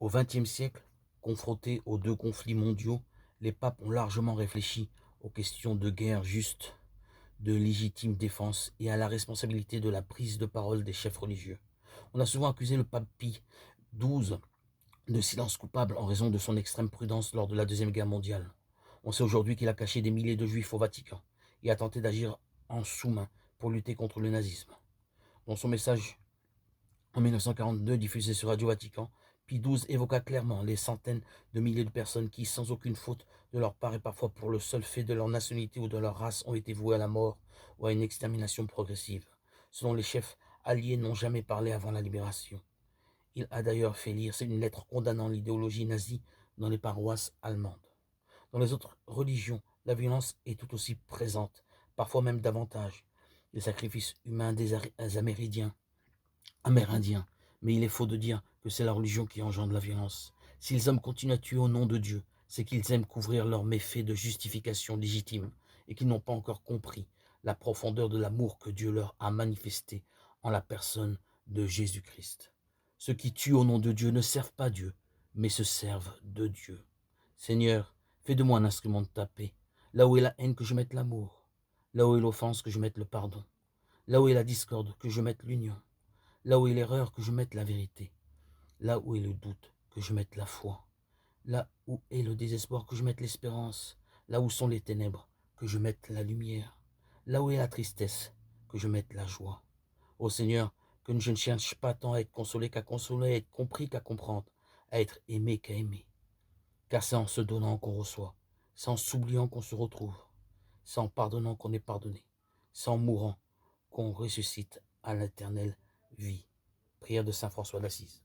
Au XXe siècle, confrontés aux deux conflits mondiaux, les papes ont largement réfléchi aux questions de guerre juste, de légitime défense et à la responsabilité de la prise de parole des chefs religieux. On a souvent accusé le pape Pie XII de silence coupable en raison de son extrême prudence lors de la Deuxième Guerre mondiale. On sait aujourd'hui qu'il a caché des milliers de juifs au Vatican et a tenté d'agir en sous-main pour lutter contre le nazisme. Dans son message en 1942, diffusé sur Radio Vatican, Pie XII évoqua clairement les centaines de milliers de personnes qui, sans aucune faute de leur part et parfois pour le seul fait de leur nationalité ou de leur race, ont été vouées à la mort ou à une extermination progressive, ce dont les chefs alliés n'ont jamais parlé avant la libération. Il a d'ailleurs fait lire une lettre condamnant l'idéologie nazie dans les paroisses allemandes. Dans les autres religions, la violence est tout aussi présente, parfois même davantage. Les sacrifices humains des Amérindiens, mais il est faux de dire que c'est la religion qui engendre la violence. Si les hommes continuent à tuer au nom de Dieu, c'est qu'ils aiment couvrir leurs méfaits de justification légitime et qu'ils n'ont pas encore compris la profondeur de l'amour que Dieu leur a manifesté en la personne de Jésus-Christ. Ceux qui tuent au nom de Dieu ne servent pas Dieu, mais se servent de Dieu. Seigneur, fais de moi un instrument de ta paix. Là où est la haine, que je mette l'amour. Là où est l'offense, que je mette le pardon. Là où est la discorde, que je mette l'union. Là où est l'erreur, que je mette la vérité. Là où est le doute, que je mette la foi. Là où est le désespoir, que je mette l'espérance. Là où sont les ténèbres, que je mette la lumière. Là où est la tristesse, que je mette la joie. Ô Seigneur, que je ne cherche pas tant à être consolé qu'à consoler, à être compris qu'à comprendre, à être aimé qu'à aimer. Car c'est en se donnant qu'on reçoit, c'est en s'oubliant qu'on se retrouve, c'est en pardonnant qu'on est pardonné, c'est en mourant qu'on ressuscite à l'éternelle vie. Prière de saint François d'Assise.